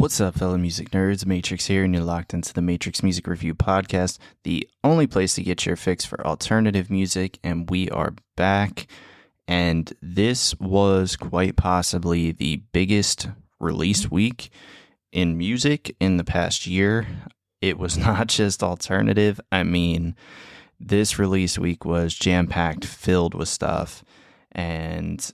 What's up, fellow music nerds? Matrix here, and you're locked into the Matrix Music Review Podcast, the only place to get your fix for alternative music, and we are back. And this was quite possibly the biggest release week in music in the past year. It was not just alternative. I mean, this release week was jam-packed, filled with stuff, and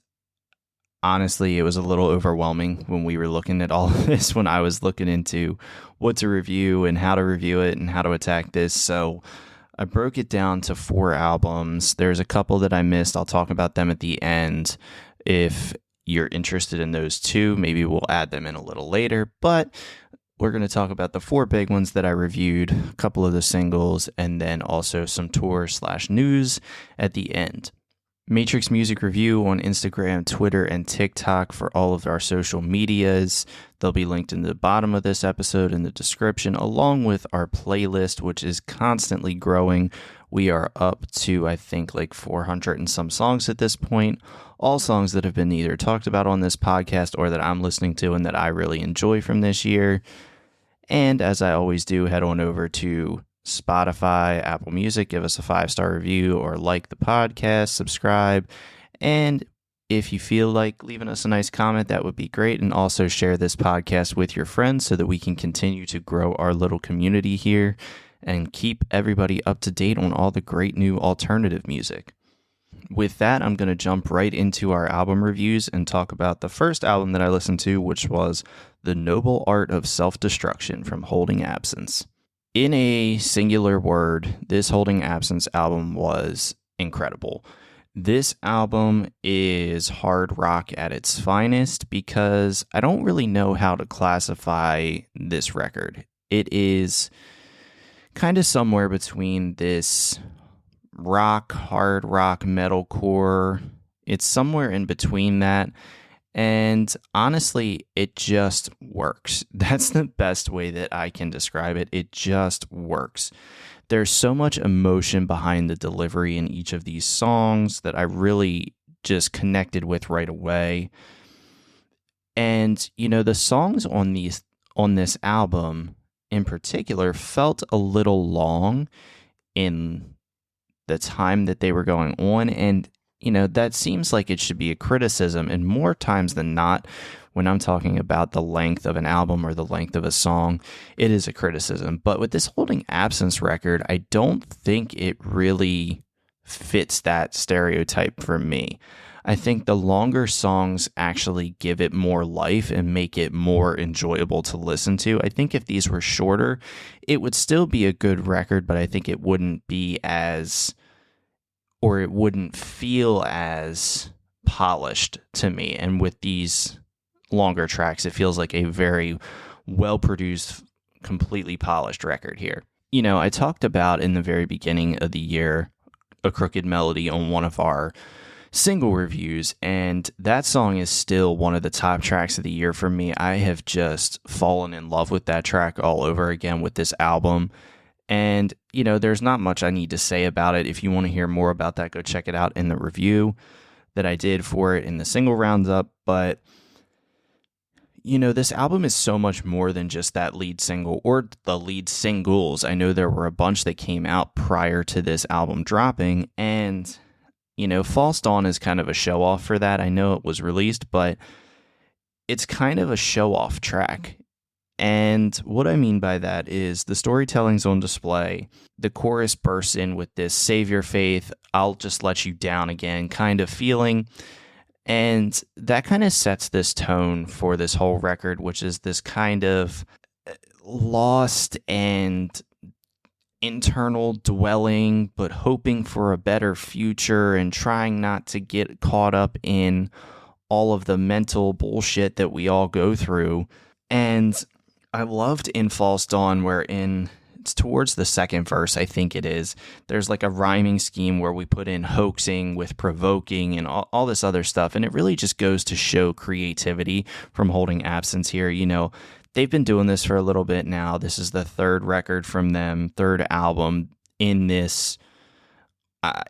honestly, it was a little overwhelming when we were looking at all of this, when I was looking into what to review and how to review it and how to attack this. So I broke it down to 4 albums. There's a couple that I missed. I'll talk about them at the end. If you're interested in those too, maybe we'll add them in a little later. But we're going to talk about the 4 big ones that I reviewed, a couple of the singles, and then also some tour/news at the end. Matrix Music Review on Instagram, Twitter, and TikTok for all of our social medias. They'll be linked in the bottom of this episode in the description, along with our playlist, which is constantly growing. We are up to, I think, like 400 and some songs at this point. All songs that have been either talked about on this podcast or that I'm listening to and that I really enjoy from this year. And as I always do, head on over to Spotify, Apple Music, give us a 5-star review or like the podcast, subscribe, and if you feel like leaving us a nice comment, that would be great. And also share this podcast with your friends so that we can continue to grow our little community here and keep everybody up to date on all the great new alternative music. With that, I'm going to jump right into our album reviews and talk about the first album that I listened to, which was The Noble Art of Self-Destruction from Holding Absence. In a singular word, this Holding Absence album was incredible. This album is hard rock at its finest because I don't really know how to classify this record. It is kind of somewhere between this rock, hard rock, metalcore. It's somewhere in between that. And honestly, it just works. That's the best way that I can describe it. It just works. There's so much emotion behind the delivery in each of these songs that I really just connected with right away. And, you know, the songs on this album in particular felt a little long in the time that they were going on. And you know, that seems like it should be a criticism, and more times than not, when I'm talking about the length of an album or the length of a song, it is a criticism. But with this Holding Absence record, I don't think it really fits that stereotype for me. I think the longer songs actually give it more life and make it more enjoyable to listen to. I think if these were shorter, it would still be a good record, but I think it wouldn't be it wouldn't feel as polished to me. And with these longer tracks, it feels like a very well-produced, completely polished record here. You know, I talked about in the very beginning of the year A Crooked Melody on one of our single reviews, and that song is still one of the top tracks of the year for me. I have just fallen in love with that track all over again with this album. And, you know, there's not much I need to say about it. If you want to hear more about that, go check it out in the review that I did for it in the single roundup. But, you know, this album is so much more than just that lead single or the lead singles. I know there were a bunch that came out prior to this album dropping. And, you know, False Dawn is kind of a show-off for that. I know it was released, but it's kind of a show-off track. And what I mean by that is the storytelling's on display. The chorus bursts in with this save your faith, I'll just let you down again kind of feeling. And that kind of sets this tone for this whole record, which is this kind of lost and internal dwelling, but hoping for a better future and trying not to get caught up in all of the mental bullshit that we all go through. And I loved in False Dawn it's towards the second verse, I think it is. There's like a rhyming scheme where we put in hoaxing with provoking and all this other stuff. And it really just goes to show creativity from Holding Absence here. You know, they've been doing this for a little bit now. This is the 3rd record from them, 3rd album in this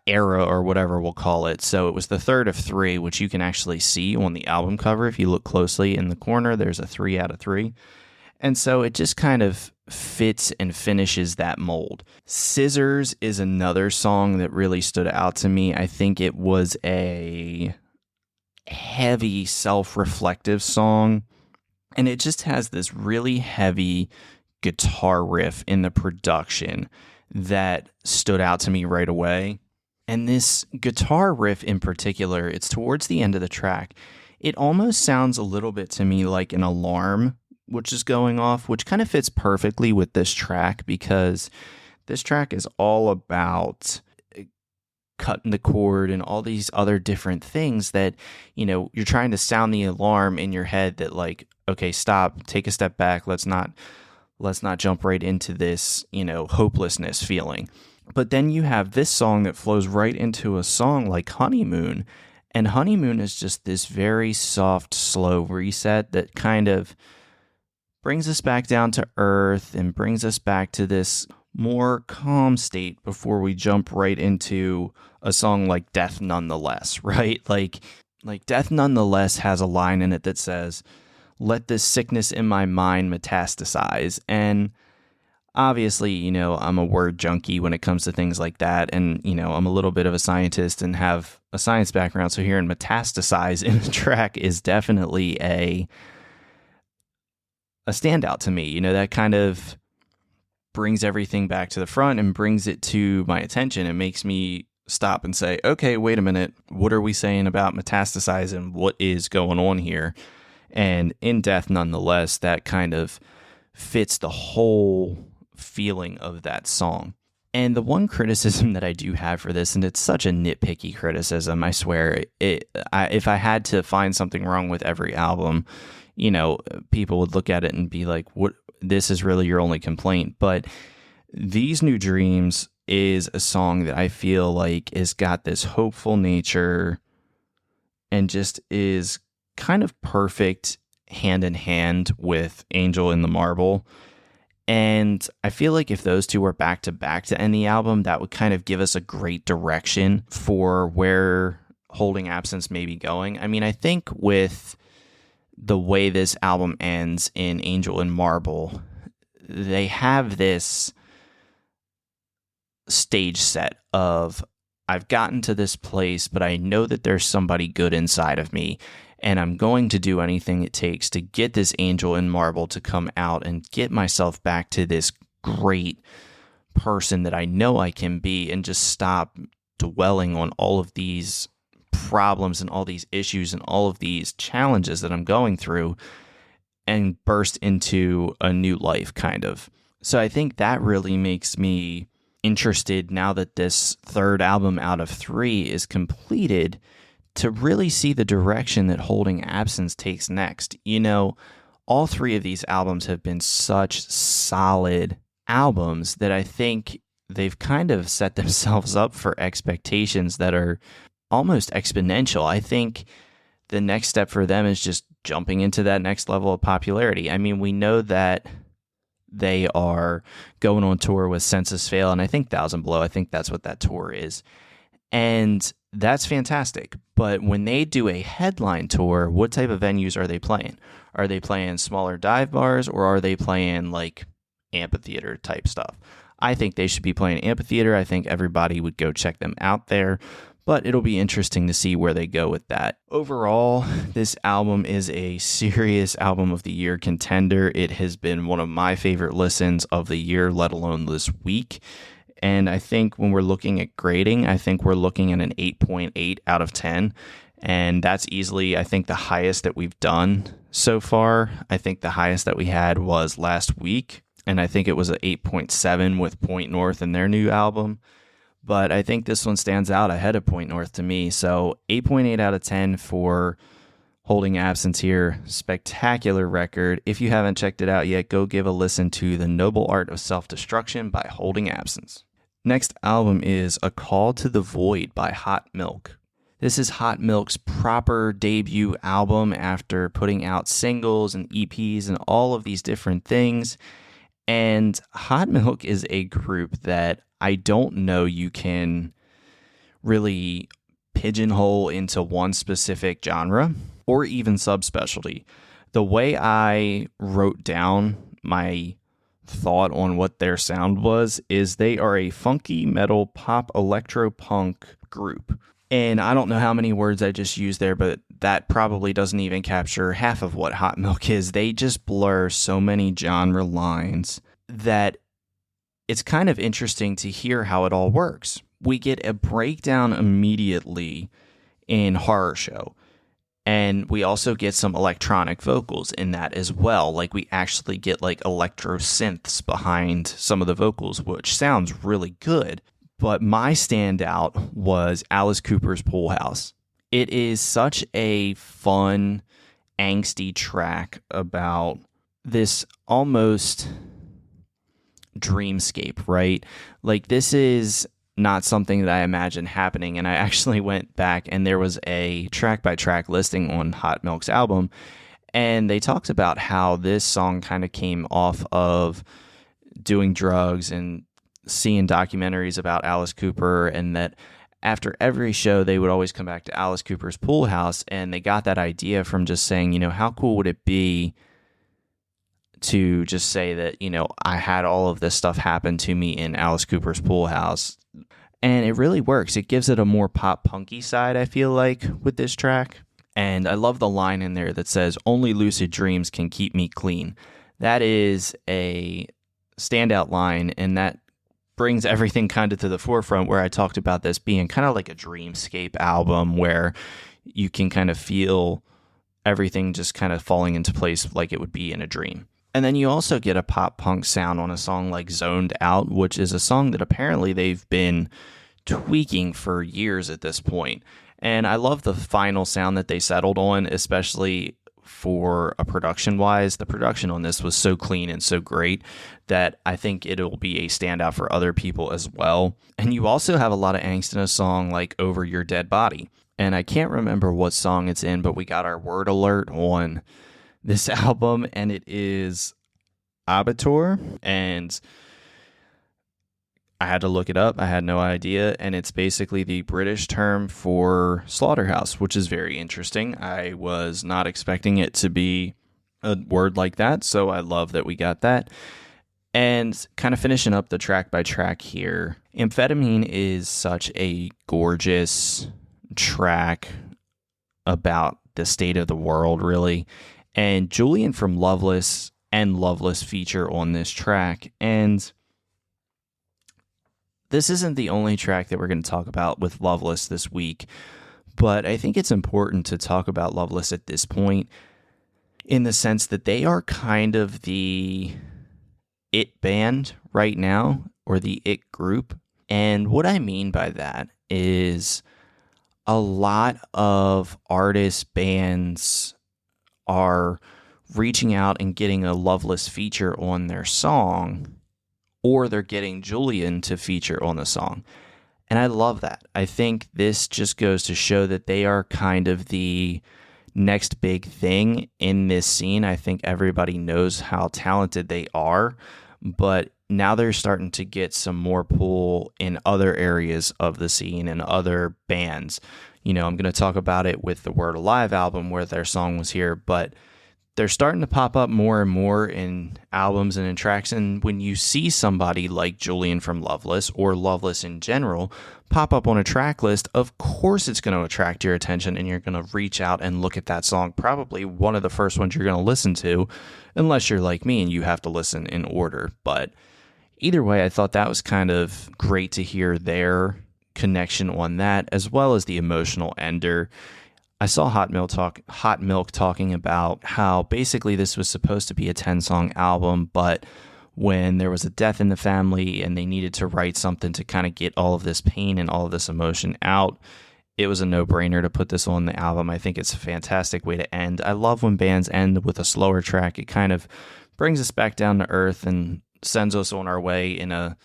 era or whatever we'll call it. So it was the 3rd of 3, which you can actually see on the album cover. If you look closely in the corner, there's a 3 out of 3. And so it just kind of fits and finishes that mold. Scissors is another song that really stood out to me. I think it was a heavy, self-reflective song, and it just has this really heavy guitar riff in the production that stood out to me right away. And this guitar riff in particular, it's towards the end of the track. It almost sounds a little bit to me like an alarm which is going off, which kind of fits perfectly with this track, because this track is all about cutting the cord and all these other different things that, you know, you're trying to sound the alarm in your head that, like, okay, stop, take a step back, let's not jump right into this, you know, hopelessness feeling. But then you have this song that flows right into a song like Honeymoon, and Honeymoon is just this very soft, slow reset that kind of brings us back down to earth and brings us back to this more calm state before we jump right into a song like Death Nonetheless, right? Like Death Nonetheless has a line in it that says, "Let this sickness in my mind metastasize." And obviously, you know, I'm a word junkie when it comes to things like that. And, you know, I'm a little bit of a scientist and have a science background. So hearing metastasize in the track is definitely a standout to me. You know, that kind of brings everything back to the front and brings it to my attention. It makes me stop and say, okay, wait a minute. What are we saying about metastasize and what is going on here? And in Death Nonetheless, that kind of fits the whole feeling of that song. And the one criticism that I do have for this, and it's such a nitpicky criticism, I swear, if I had to find something wrong with every album, you know, people would look at it and be like, "What? This is really your only complaint." But These New Dreams is a song that I feel like has got this hopeful nature and just is kind of perfect hand in hand with Angel in the Marble. And I feel like if those two were back to back to end the album, that would kind of give us a great direction for where Holding Absence may be going. I mean, I think with the way this album ends in Angel in Marble, they have this stage set of, I've gotten to this place, but I know that there's somebody good inside of me, and I'm going to do anything it takes to get this Angel in Marble to come out and get myself back to this great person that I know I can be, and just stop dwelling on all of these problems and all these issues and all of these challenges that I'm going through, and burst into a new life, kind of. So I think that really makes me interested, now that this third album out of 3 is completed, to really see the direction that Holding Absence takes next. You know, all 3 of these albums have been such solid albums that I think they've kind of set themselves up for expectations that are almost exponential. I think the next step for them is just jumping into that next level of popularity. I mean, we know that they are going on tour with Census Fail, and I think Thousand Below. I think that's what that tour is. And that's fantastic. But when they do a headline tour, what type of venues are they playing? Are they playing smaller dive bars, or are they playing like amphitheater type stuff? I think they should be playing amphitheater. I think everybody would go check them out there. But it'll be interesting to see where they go with that. Overall, this album is a serious album of the year contender. It has been one of my favorite listens of the year, let alone this week. And I think when we're looking at grading, I think we're looking at an 8.8 out of 10. And that's easily, I think, the highest that we've done so far. I think the highest that we had was last week, and I think it was an 8.7 with Point North and their new album. But I think this one stands out ahead of Point North to me. So 8.8 out of 10 for Holding Absence here. Spectacular record. If you haven't checked it out yet, go give a listen to The Noble Art of Self-Destruction by Holding Absence. Next album is A Call to the Void by Hot Milk. This is Hot Milk's proper debut album after putting out singles and EPs and all of these different things. And Hot Milk is a group that I don't know you can really pigeonhole into one specific genre or even subspecialty. The way I wrote down my thought on what their sound was is they are a funky metal pop electro punk group. And I don't know how many words I just used there, but that probably doesn't even capture half of what Hot Milk is. They just blur so many genre lines that it's kind of interesting to hear how it all works. We get a breakdown immediately in Horror Show. And we also get some electronic vocals in that as well. Like, we actually get like electro synths behind some of the vocals, which sounds really good. But my standout was Alice Cooper's Pool House. It is such a fun, angsty track about this almost dreamscape, right? Like, this is not something that I imagined happening. And I actually went back and there was a track-by-track listing on Hot Milk's album, and they talked about how this song kind of came off of doing drugs and seeing documentaries about Alice Cooper, and that after every show they would always come back to Alice Cooper's Pool House, and they got that idea from just saying, you know, how cool would it be to just say that, you know, I had all of this stuff happen to me in Alice Cooper's Pool House. And it really works. It gives it a more pop punky side, I feel like, with this track. And I love the line in there that says, "Only lucid dreams can keep me clean." That is a standout line, and that brings everything kind of to the forefront, where I talked about this being kind of like a dreamscape album where you can kind of feel everything just kind of falling into place like it would be in a dream. And then you also get a pop punk sound on a song like Zoned Out, which is a song that apparently they've been tweaking for years at this point. And I love the final sound that they settled on, especially for a production-wise. The production on this was so clean and so great that I think it'll be a standout for other people as well. And you also have a lot of angst in a song like Over Your Dead Body. And I can't remember what song it's in, but we got our word alert on this album, and it is abattoir, and I had to look it up. I had no idea, and it's basically the British term for slaughterhouse, which is very interesting. I was not expecting it to be a word like that, so I love that we got that. And kind of finishing up the track by track here, Amphetamine is such a gorgeous track about the state of the world, really. And Julian from Loveless and Loveless feature on this track. And this isn't the only track that we're going to talk about with Loveless this week, but I think it's important to talk about Loveless at this point in the sense that they are kind of the it band right now, or the it group. And what I mean by that is a lot of artists, bands are reaching out and getting a Loveless feature on their song, or they're getting Julian to feature on the song. And I love that. I think this just goes to show that they are kind of the next big thing in this scene. I think everybody knows how talented they are, but now they're starting to get some more pull in other areas of the scene and other bands. You know, I'm going to talk about it with the Word Alive album where their song was here, but they're starting to pop up more and more in albums and in tracks. And when you see somebody like Julian from Loveless, or Loveless in general, pop up on a track list, of course it's going to attract your attention, and you're going to reach out and look at that song. Probably one of the first ones you're going to listen to, unless you're like me and you have to listen in order. But either way, I thought that was kind of great to hear their connection on that, as well as the emotional ender. I saw Hot Milk talking about how basically this was supposed to be a 10-song album, but when there was a death in the family and they needed to write something to kind of get all of this pain and all of this emotion out, it was a no-brainer to put this on the album. I think it's a fantastic way to end. I love when bands end with a slower track. It kind of brings us back down to earth and sends us on our way in a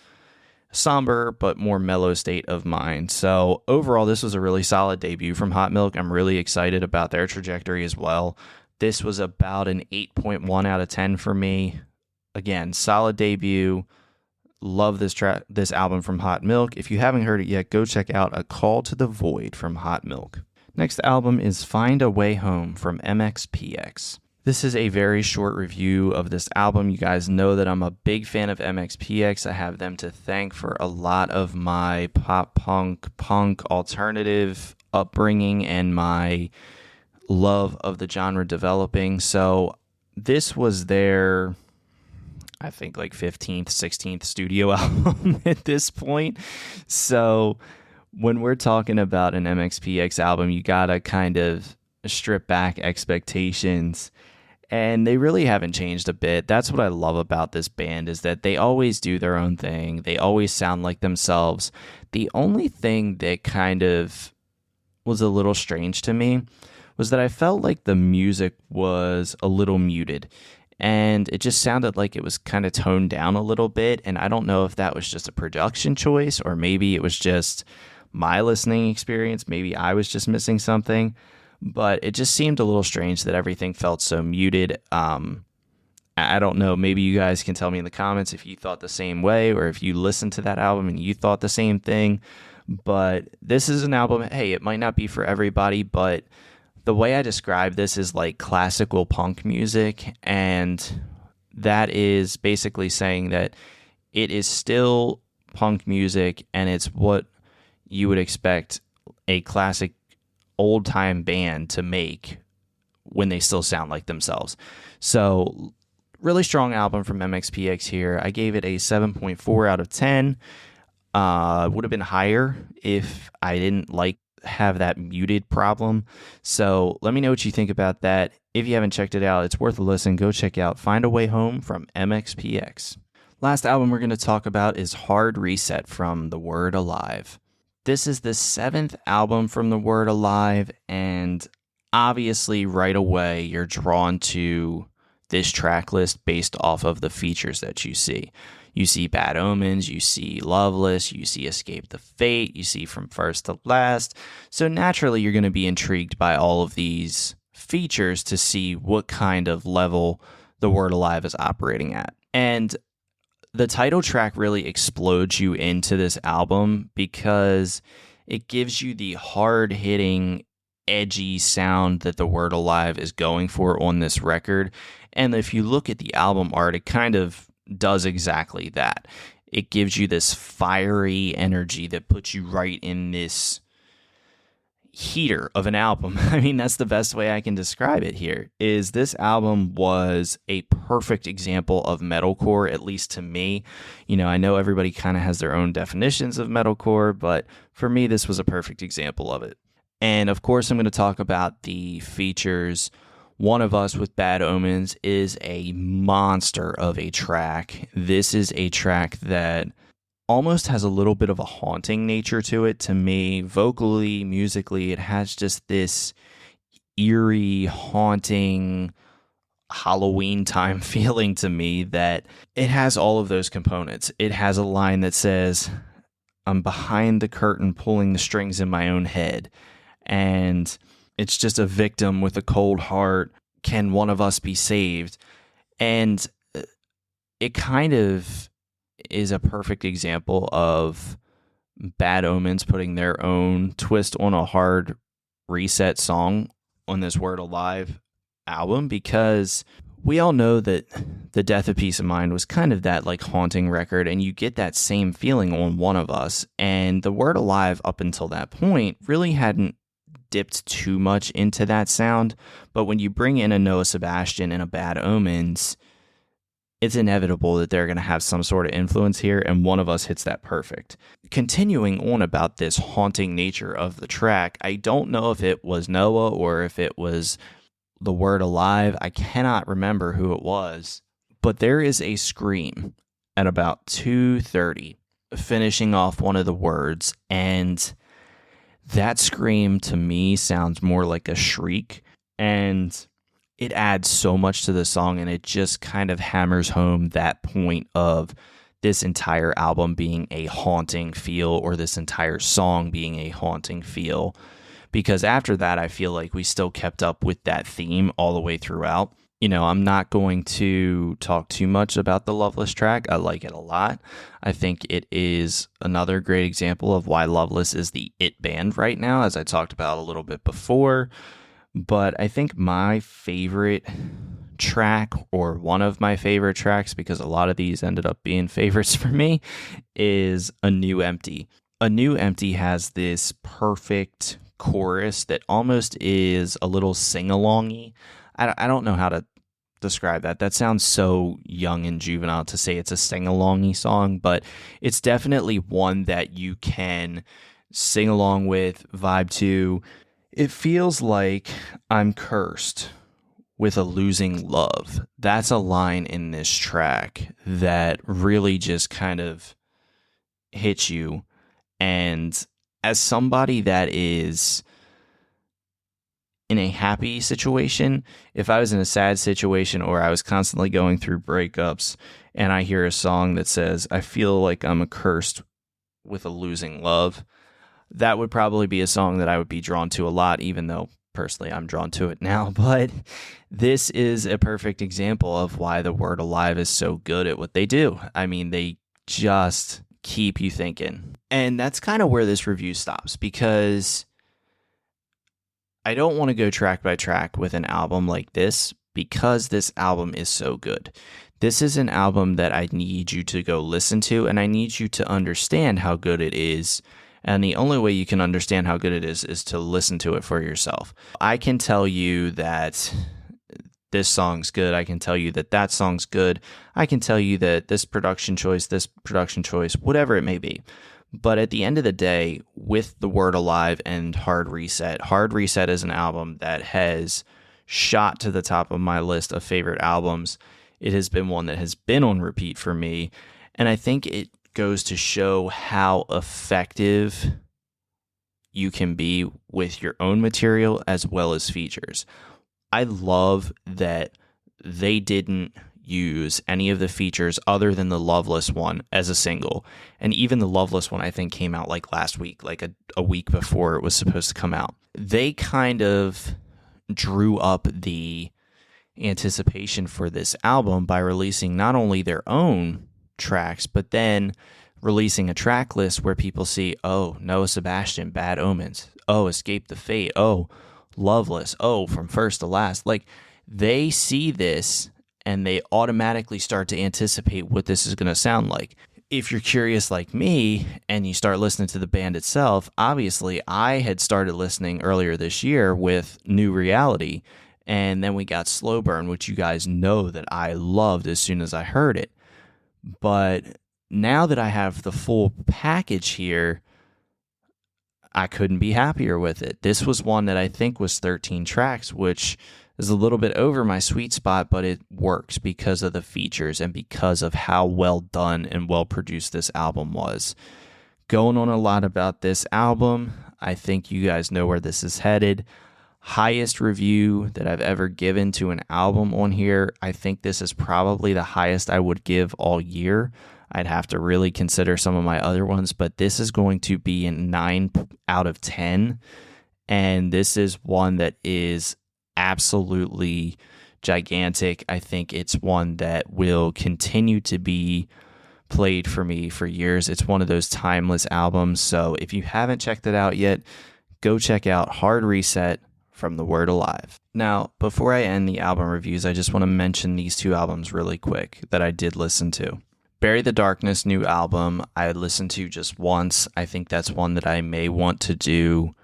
somber but more mellow state of mind. So overall, this was a really solid debut from Hot Milk. I'm really excited about their trajectory as well. This was about an 8.1 out of 10 for me. Again, solid debut. Love this album from Hot Milk. If you haven't heard it yet, go check out A Call to the Void from Hot Milk. Next album is Find a Way Home from MxPx. This is a very short review of this album. You guys know that I'm a big fan of MxPx. I have them to thank for a lot of my pop punk alternative upbringing and my love of the genre developing. So this was their, I think, like 15th, 16th studio album at this point. So when we're talking about an MxPx album, you gotta kind of strip back expectations. And they really haven't changed a bit. That's what I love about this band, is that they always do their own thing. They always sound like themselves. The only thing that kind of was a little strange to me was that I felt like the music was a little muted. And it just sounded like it was kind of toned down a little bit. And I don't know if that was just a production choice, or maybe it was just my listening experience. Maybe I was just missing something. But it just seemed a little strange that everything felt so muted. I don't know. Maybe you guys can tell me in the comments if you thought the same way, or if you listened to that album and you thought the same thing. But this is an album, hey, it might not be for everybody, but the way I describe this is like classical punk music. And that is basically saying that it is still punk music, and it's what you would expect a classic old-time band to make when they still sound like themselves. So really strong album from MxPx here. I gave it a 7.4 out of 10. Would have been higher if I didn't have that muted problem. So let me know what you think about that. If you haven't checked it out, it's worth a listen. Go check out Find a Way Home from MxPx. Last album we're going to talk about is Hard Reset from The Word Alive. This is the 7th album from The Word Alive, and obviously right away you're drawn to this track list based off of the features that you see. You see Bad Omens, you see Loveless, you see Escape the Fate, you see From First to Last. So naturally you're going to be intrigued by all of these features to see what kind of level The Word Alive is operating at. And the title track really explodes you into this album because it gives you the hard-hitting, edgy sound that The Word Alive is going for on this record. And if you look at the album art, it kind of does exactly that. It gives you this fiery energy that puts you right in this heater of an album. I mean, that's the best way I can describe it here, is this album was a perfect example of metalcore, at least to me. You know, I know everybody kind of has their own definitions of metalcore, but for me, this was a perfect example of it. And of course, I'm going to talk about the features. One of Us with Bad Omens is a monster of a track. This is a track that almost has a little bit of a haunting nature to it to me. Vocally, musically, it has just this eerie, haunting, Halloween time feeling to me that it has all of those components. It has a line that says, "I'm behind the curtain pulling the strings in my own head." And it's just a victim with a cold heart. Can one of us be saved? And it kind of is a perfect example of Bad Omens putting their own twist on a Hard Reset song on this Word Alive album, because we all know that The Death of Peace of Mind was kind of that like haunting record, and you get that same feeling on One of Us. And The Word Alive up until that point really hadn't dipped too much into that sound, but when you bring in a Noah Sebastian and a Bad Omens, it's inevitable that they're going to have some sort of influence here, and One of Us hits that perfect. Continuing on about this haunting nature of the track, I don't know if it was Noah or if it was The Word Alive. I cannot remember who it was, but there is a scream at about 2:30, finishing off one of the words, and that scream to me sounds more like a shriek, and it adds so much to the song, and it just kind of hammers home that point of this entire album being a haunting feel, or this entire song being a haunting feel. Because after that, I feel like we still kept up with that theme all the way throughout. You know, I'm not going to talk too much about the Loveless track. I like it a lot. I think it is another great example of why Loveless is the it band right now, as I talked about a little bit before. But I think my favorite track, or one of my favorite tracks, because a lot of these ended up being favorites for me, is A New Empty. A New Empty has this perfect chorus that almost is a little sing-along-y. I don't know how to describe that. That sounds so young and juvenile to say it's a sing-along-y song, but it's definitely one that you can sing along with, vibe to. It feels like I'm cursed with a losing love. That's a line in this track that really just kind of hits you. And as somebody that is in a happy situation, if I was in a sad situation or I was constantly going through breakups and I hear a song that says, I feel like I'm cursed with a losing love, that would probably be a song that I would be drawn to a lot, even though personally I'm drawn to it now. But this is a perfect example of why the Word Alive is so good at what they do. I mean, they just keep you thinking. And that's kind of where this review stops, because I don't want to go track by track with an album like this, because this album is so good. This is an album that I need you to go listen to, and I need you to understand how good it is. And the only way you can understand how good it is to listen to it for yourself. I can tell you that this song's good. I can tell you that that song's good. I can tell you that this production choice, whatever it may be. But at the end of the day, with The Word Alive and Hard Reset is an album that has shot to the top of my list of favorite albums. It has been one that has been on repeat for me. And I think it goes to show how effective you can be with your own material as well as features. I love that they didn't use any of the features other than the Loveless one as a single. And even the Loveless one, I think, came out like last week, like a week before it was supposed to come out. They kind of drew up the anticipation for this album by releasing not only their own tracks, but then releasing a track list where people see, oh, Noah Sebastian, Bad Omens, oh, Escape the Fate, oh, Loveless, oh, From First to Last. Like, they see this and they automatically start to anticipate what this is going to sound like. If you're curious like me and you start listening to the band itself, obviously I had started listening earlier this year with New Reality, and then we got Slow Burn, which you guys know that I loved as soon as I heard it. But now that I have the full package here, I couldn't be happier with it. This was one that I think was 13 tracks, which is a little bit over my sweet spot, but it works because of the features and because of how well done and well produced this album was. Going on a lot about this album, I think you guys know where this is headed. Highest review that I've ever given to an album on here. I think this is probably the highest I would give all year. I'd have to really consider some of my other ones, but this is going to be a 9 out of 10. And this is one that is absolutely gigantic. I think it's one that will continue to be played for me for years. It's one of those timeless albums. So if you haven't checked it out yet, go check out Hard Reset from The Word Alive. Now, before I end the album reviews, I just want to mention these two albums really quick that I did listen to. Bury the Darkness new album, I listened to just once. I think that's one that I may want to do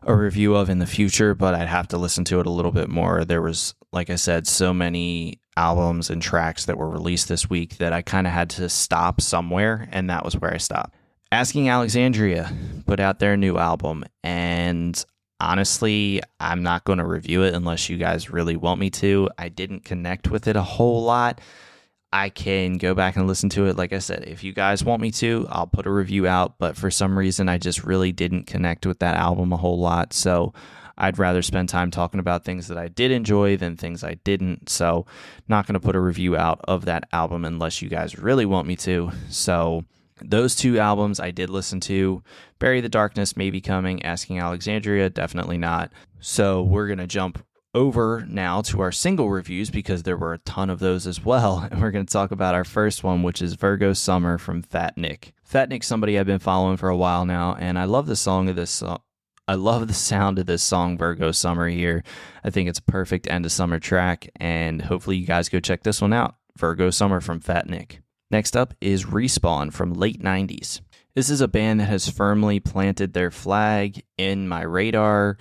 a review of in the future, but I'd have to listen to it a little bit more. There was, like I said, so many albums and tracks that were released this week that I kind of had to stop somewhere, and that was where I stopped. Asking Alexandria put out their new album, and honestly, I'm not going to review it unless you guys really want me to. I didn't connect with it a whole lot. I can go back and listen to it. Like I said, if you guys want me to, I'll put a review out. But for some reason, I just really didn't connect with that album a whole lot. So I'd rather spend time talking about things that I did enjoy than things I didn't. So not going to put a review out of that album unless you guys really want me to. So those two albums I did listen to. Bury the Darkness may be coming. Asking Alexandria, definitely not. So we're going to jump over now to our single reviews because there were a ton of those as well. And we're going to talk about our first one, which is Virgo Summer from Fat Nick. Fat Nick's somebody I've been following for a while now, and I love the song of this I love the sound of this song, Virgo Summer, here. I think it's a perfect end of summer track, and hopefully you guys go check this one out, Virgo Summer from Fat Nick. Next up is Respawn from late 90s. This is a band that has firmly planted their flag in my radar.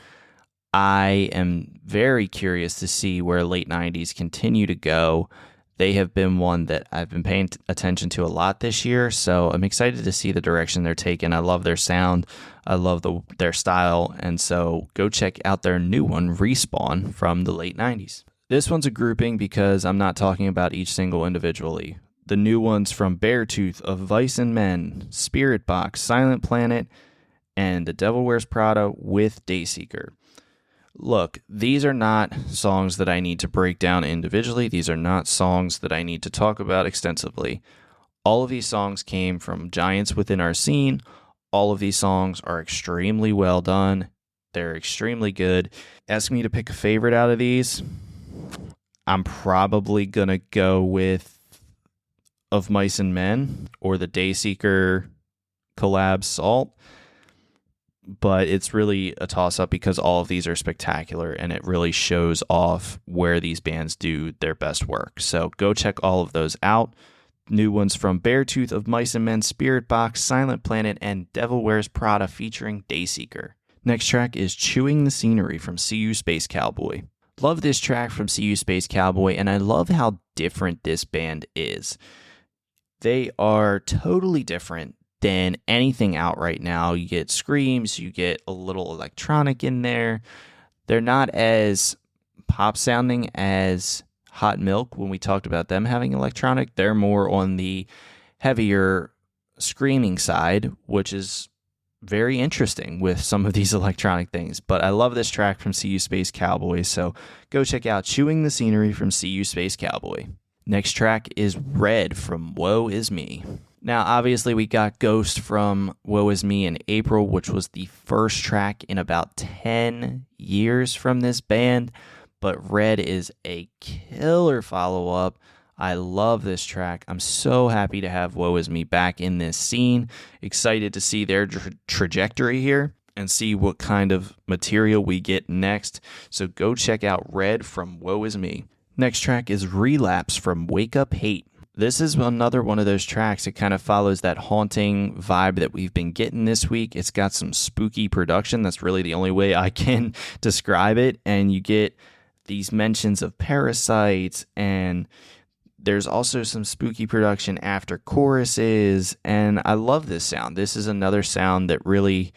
I am very curious to see where late 90s continue to go. They have been one that I've been paying attention to a lot this year, so I'm excited to see the direction they're taking. I love their sound. I love their style, and so go check out their new one, Respawn, from the late 90s. This one's a grouping because I'm not talking about each single individually. The new ones from Beartooth, Of Vice and Men, Spiritbox, Silent Planet, and The Devil Wears Prada with Dayseeker. Look, these are not songs that I need to break down individually. These are not songs that I need to talk about extensively. All of these songs came from giants within our scene. All of these songs are extremely well done. They're extremely good. Ask me to pick a favorite out of these. I'm probably going to go with Of Mice and Men or the Dayseeker collab Salt. But it's really a toss-up because all of these are spectacular, and it really shows off where these bands do their best work. So go check all of those out. New ones from Beartooth, Of Mice and Men, Spiritbox, Silent Planet, and Devil Wears Prada featuring Dayseeker. Next track is Chewing the Scenery from SeeYouSpaceCowboy. Love this track from SeeYouSpaceCowboy, and I love how different this band is. They are totally different than anything out right now. You get screams, you get a little electronic in there. They're not as pop sounding as Hot Milk when we talked about them having electronic. They're more on the heavier screaming side, which is very interesting with some of these electronic things. But I love this track from SeeYouSpaceCowboy, so go check out Chewing the Scenery from SeeYouSpaceCowboy. Next track is Red from Woe Is Me. Now, obviously, we got Ghost from Woe Is Me in April, which was the first track in about 10 years from this band. But Red is a killer follow-up. I love this track. I'm so happy to have Woe Is Me back in this scene. Excited to see their trajectory here and see what kind of material we get next. So go check out Red from Woe Is Me. Next track is Relapse from Wake Up Hate. This is another one of those tracks that kind of follows that haunting vibe that we've been getting this week. It's got some spooky production. That's really the only way I can describe it. And you get these mentions of parasites, and there's also some spooky production after choruses. And I love this sound. This is another sound that really,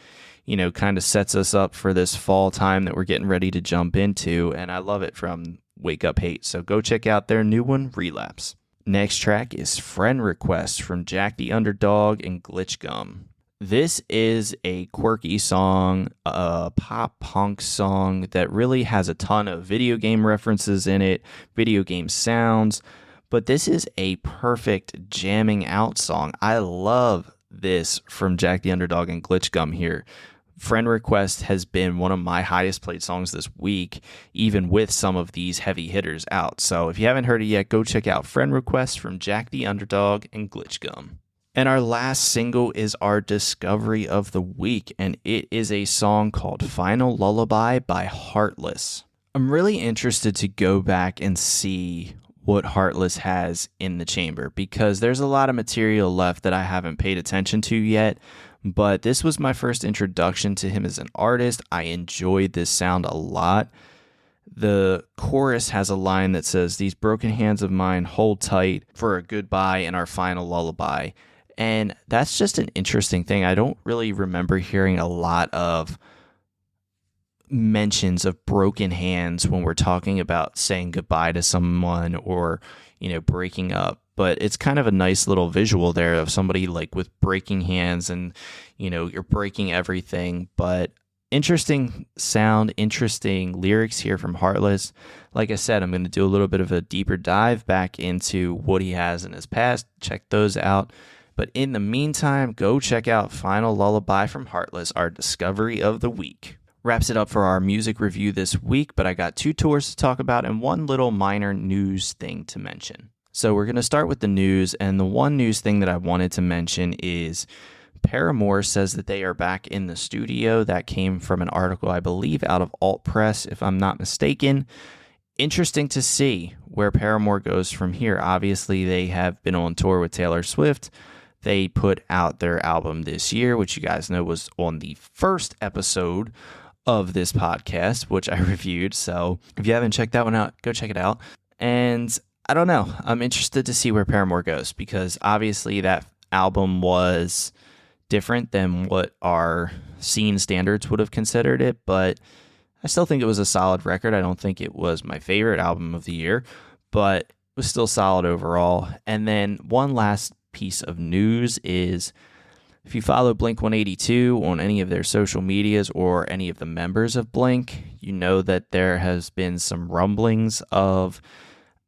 kind of sets us up for this fall time that we're getting ready to jump into. And I love it from Wake Up Hate. So go check out their new one, Relapse. Next track is Friend Request from Jack the Underdog and Glitch Gum. This is a quirky song, a pop punk song that really has a ton of video game references in it, video game sounds, but this is a perfect jamming out song. I love this from Jack the Underdog and Glitch Gum here. Friend Request has been one of my highest played songs this week, even with some of these heavy hitters out. So if you haven't heard it yet, go check out Friend Request from Jack the Underdog and Glitch Gum. And our last single is our discovery of the week, and it is a song called Final Lullaby by Heartless. I'm really interested to go back and see what Heartless has in the chamber, because there's a lot of material left that I haven't paid attention to yet. But this was my first introduction to him as an artist. I enjoyed this sound a lot. The chorus has a line that says, "These broken hands of mine hold tight for a goodbye and our final lullaby." And that's just an interesting thing. I don't really remember hearing a lot of mentions of broken hands when we're talking about saying goodbye to someone or, breaking up. But it's kind of a nice little visual there of somebody like with breaking hands and, you're breaking everything. But interesting sound, interesting lyrics here from Heartless. Like I said, I'm going to do a little bit of a deeper dive back into what he has in his past. Check those out. But in the meantime, go check out Final Lullaby from Heartless, our discovery of the week. Wraps it up for our music review this week, but I got 2 tours to talk about and one little minor news thing to mention. So we're going to start with the news, and the one news thing that I wanted to mention is Paramore says that they are back in the studio. That came from an article, I believe, out of Alt Press, if I'm not mistaken. Interesting to see where Paramore goes from here. Obviously, they have been on tour with Taylor Swift. They put out their album this year, which you guys know was on the first episode of this podcast, which I reviewed. So if you haven't checked that one out, go check it out. And I don't know. I'm interested to see where Paramore goes, because obviously that album was different than what our scene standards would have considered it, but I still think it was a solid record. I don't think it was my favorite album of the year, but it was still solid overall. And then one last piece of news is, if you follow Blink-182 on any of their social medias or any of the members of Blink, you know that there has been some rumblings of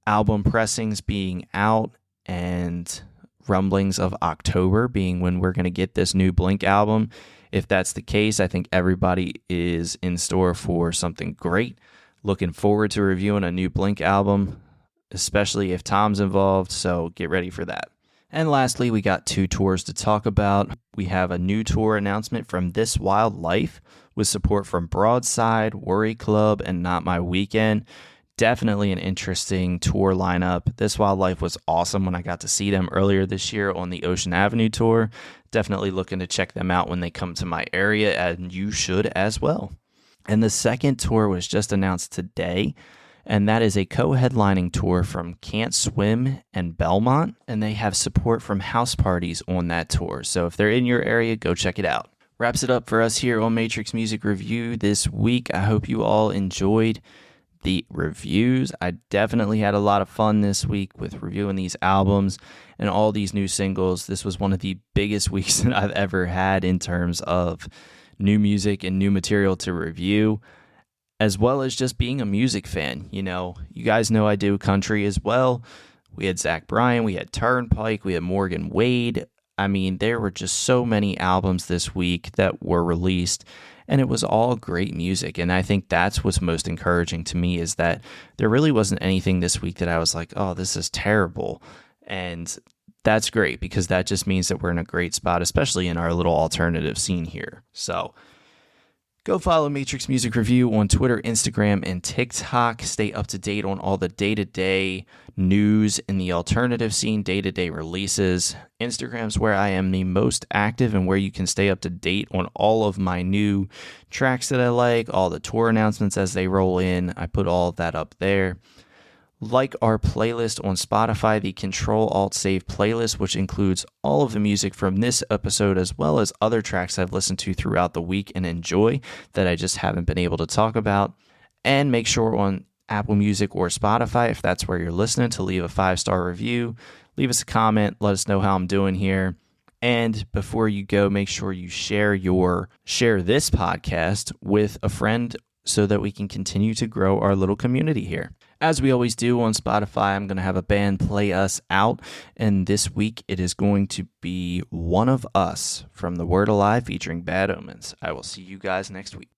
album pressings being out and rumblings of October being when we're going to get this new Blink album. If that's the case, I think everybody is in store for something great. Looking forward to reviewing a new Blink album, especially if Tom's involved, so get ready for that. And lastly, we got 2 tours to talk about. We have a new tour announcement from This Wild Life with support from Broadside, Worry Club, and Not My Weekend. Definitely an interesting tour lineup. This Wild Life was awesome when I got to see them earlier this year on the Ocean Avenue tour. Definitely looking to check them out when they come to my area, and you should as well. And the second tour was just announced today, and that is a co-headlining tour from Can't Swim and Belmont, and they have support from House Parties on that tour. So if they're in your area, go check it out. Wraps it up for us here on Matrix Music Review this week. I hope you all enjoyed the reviews. I definitely had a lot of fun this week with reviewing these albums and all these new singles. This was one of the biggest weeks that I've ever had in terms of new music and new material to review, as well as just being a music fan. You know, you guys know I do country as well. We had Zach Bryan, we had Turnpike, we had Morgan Wade. I mean, there were just so many albums this week that were released, and it was all great music. And I think that's what's most encouraging to me, is that there really wasn't anything this week that I was like, oh, this is terrible. And that's great, because that just means that we're in a great spot, especially in our little alternative scene here. So go follow Matrix Music Review on Twitter, Instagram, and TikTok. Stay up to date on all the day-to-day news in the alternative scene, day-to-day releases. Instagram's where I am the most active and where you can stay up to date on all of my new tracks that I like, all the tour announcements as they roll in. I put all of that up there. Like our playlist on Spotify, the Control-Alt-Save playlist, which includes all of the music from this episode as well as other tracks I've listened to throughout the week and enjoy that I just haven't been able to talk about. And make sure on Apple Music or Spotify, if that's where you're listening, to leave a 5-star review. Leave us a comment. Let us know how I'm doing here. And before you go, make sure you share this podcast with a friend so that we can continue to grow our little community here. As we always do on Spotify, I'm going to have a band play us out, and this week it is going to be One of Us from The Word Alive featuring Bad Omens. I will see you guys next week.